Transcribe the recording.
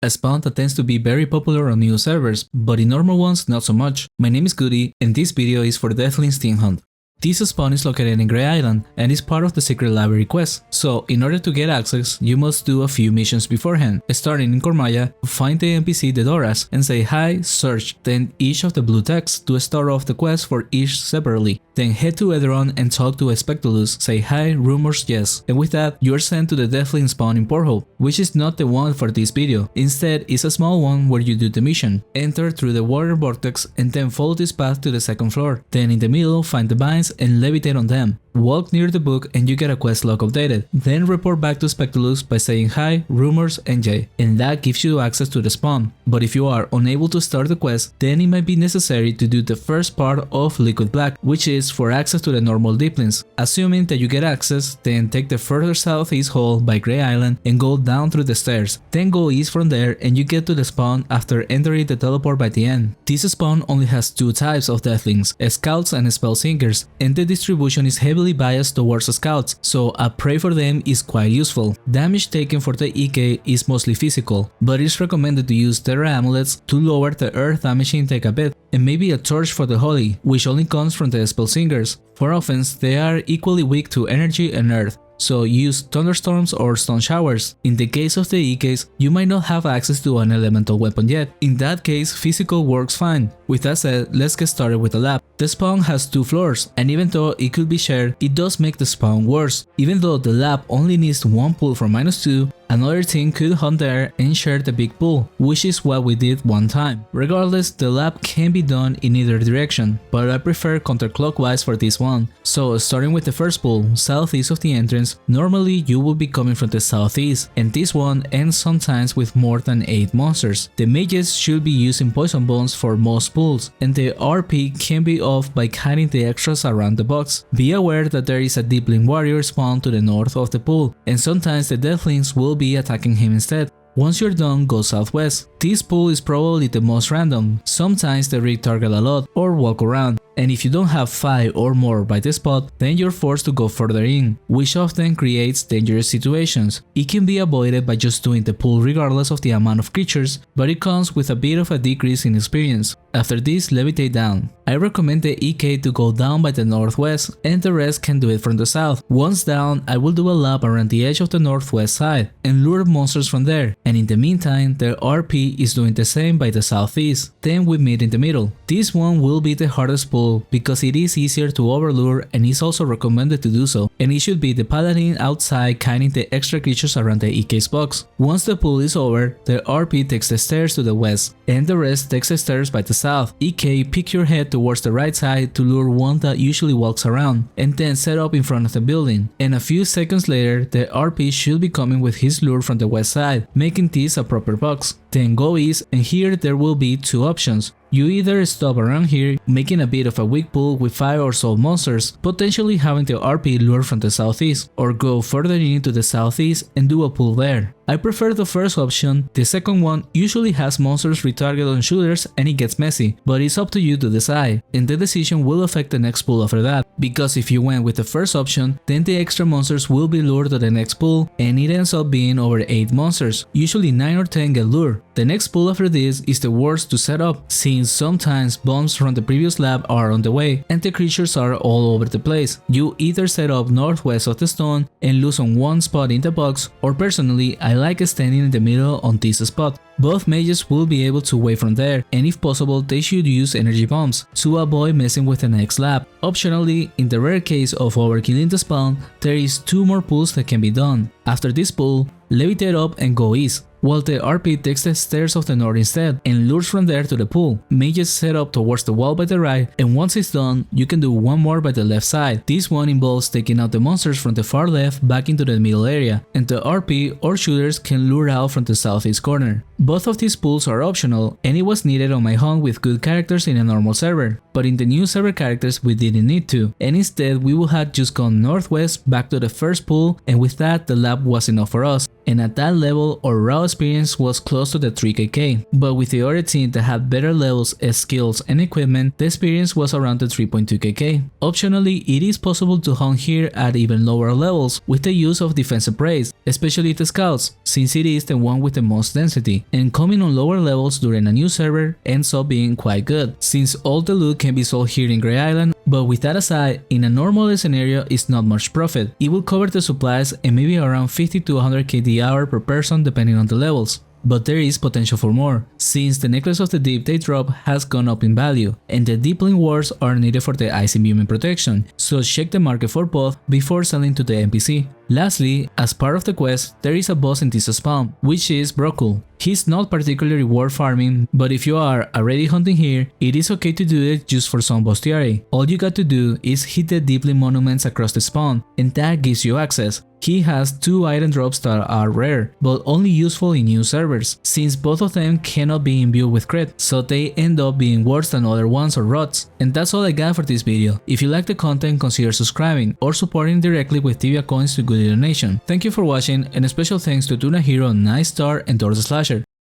a spawn that tends to be very popular on new servers, but in normal ones not so much. My name is Goody, and this video is for Deathlings Team Hunt. This spawn is located in Grey Island and is part of the secret library quest, so in order to get access, you must do a few missions beforehand. Starting in Kormaya, find the NPC Dedoras and say hi, search, then each of the blue texts to start off the quest for each separately. Then head to Ederon and talk to Spectulus, say hi, rumors, yes, and with that, you are sent to the Deathling Spawn in Porthole, which is not the one for this video. Instead, it's a small one where you do the mission. Enter through the water vortex and then follow this path to the second floor. Then in the middle, find the vines and levitate on them. Walk near the book and you get a quest log updated. Then report back to Spectulus by saying hi, rumors, and J, and that gives you access to the spawn. But if you are unable to start the quest, then it might be necessary to do the first part of Liquid Black, which is for access to the normal Deathlings. Assuming that you get access, then take the further southeast hall by Grey Island and go down through the stairs. Then go east from there and you get to the spawn after entering the teleport by the end. This spawn only has two types of Deathlings, Scouts and Spell Singers, and the distribution is heavily biased towards Scouts, so a prey for them is quite useful. Damage taken for the EK is mostly physical, but it's recommended to use Terra Amulets to lower the earth damage intake a bit, and maybe a torch for the Holy, which only comes from the Spell Singers. For offense, they are equally weak to energy and earth, so use thunderstorms or stone showers. In the case of the EKs, you might not have access to an elemental weapon yet. In that case, physical works fine. With that said, let's get started with the lab. The spawn has 2 floors, and even though it could be shared, it does make the spawn worse. Even though the lab only needs 1 pull for -2, another team could hunt there and share the big pool, which is what we did one time. Regardless, the lab can be done in either direction, but I prefer counterclockwise for this one. So starting with the first pool, southeast of the entrance, normally you will be coming from the southeast, and this one ends sometimes with more than 8 monsters. The mages should be using poison bombs for most pools, and the RP can be off by cutting the extras around the box. Be aware that there is a Deepling warrior spawn to the north of the pool, and sometimes the Deathlings will be attacking him instead. Once you're done, go southwest. This pool is probably the most random. Sometimes they retarget a lot or walk around, and if you don't have 5 or more by the spot, then you're forced to go further in, which often creates dangerous situations. It can be avoided by just doing the pool regardless of the amount of creatures, but it comes with a bit of a decrease in experience. After this, levitate down. I recommend the EK to go down by the northwest, and the rest can do it from the south. Once down, I will do a lap around the edge of the northwest side and lure monsters from there, and in the meantime, the RP is doing the same by the southeast. Then we meet in the middle. This one will be the hardest pull because it is easier to overlure and is also recommended to do so, and it should be the paladin outside kiting the extra creatures around the EK's box. Once the pull is over, the RP takes the stairs to the west, and the rest takes the stairs by the south. EK, pick your head towards the right side to lure one that usually walks around, and then set up in front of the building, and a few seconds later the RP should be coming with his lure from the west side, making this a proper box. Then go east, and here there will be 2 options. You either stop around here, making a bit of a weak pull with 5 or so monsters, potentially having the RP lure from the southeast, or go further into the southeast and do a pull there. I prefer the first option. The second one usually has monsters retarget on shooters and it gets messy, but it's up to you to decide, and the decision will affect the next pull after that, because if you went with the first option, then the extra monsters will be lured to the next pull, and it ends up being over 8 monsters. Usually 9 or 10 get lured. The next pull after this is the worst to set up, since sometimes bombs from the previous lab are on the way and the creatures are all over the place. You either set up northwest of the stone and lose on one spot in the box, or personally I like standing in the middle on this spot. Both mages will be able to wait from there, and if possible they should use energy bombs to avoid messing with the next lab. Optionally, in the rare case of overkilling the spawn, there is 2 more pulls that can be done. After this pull, levitate up and go east, while the RP takes the stairs of the north instead and lures from there to the pool. Mages set up towards the wall by the right, and once it's done, you can do 1 more by the left side. This one involves taking out the monsters from the far left back into the middle area, and the RP or shooters can lure out from the southeast corner. Both of these pulls are optional, and it was needed on my hunt with good characters in a normal server, but in the new server characters we didn't need to, and instead we would have just gone northwest back to the first pull, and with that the lab was enough for us. And at that level, our raw experience was close to the 3kk, but with the other team that had better levels, skills and equipment, the experience was around the 3.2kk. Optionally, it is possible to hunt here at even lower levels with the use of defensive praise, especially the scouts, since it is the one with the most density, and coming on lower levels during a new server ends up being quite good, since all the loot can be sold here in Grey Island. But with that aside, in a normal scenario it's not much profit. It will cover the supplies and maybe around 50 to 100 KD hour per person depending on the levels. But there is potential for more, since the necklace of the deep they drop has gone up in value, and the Deathling wards are needed for the ice imbuement protection, so check the market for both before selling to the NPC. Lastly, as part of the quest, there is a boss in this spawn, which is Brokul. He's not particularly worth farming, but if you are already hunting here, it is okay to do it just for some bestiary. All you got to do is hit the Deathling monuments across the spawn, and that gives you access. He has 2 item drops that are rare, but only useful in new servers, since both of them cannot be imbued with crit, so they end up being worse than other ones or rods. And that's all I got for this video. If you like the content, consider subscribing or supporting directly with Tibia coins to Goody Donation. Thank you for watching, and a special thanks to Tuna Hero, Nice Star and Door the Slasher.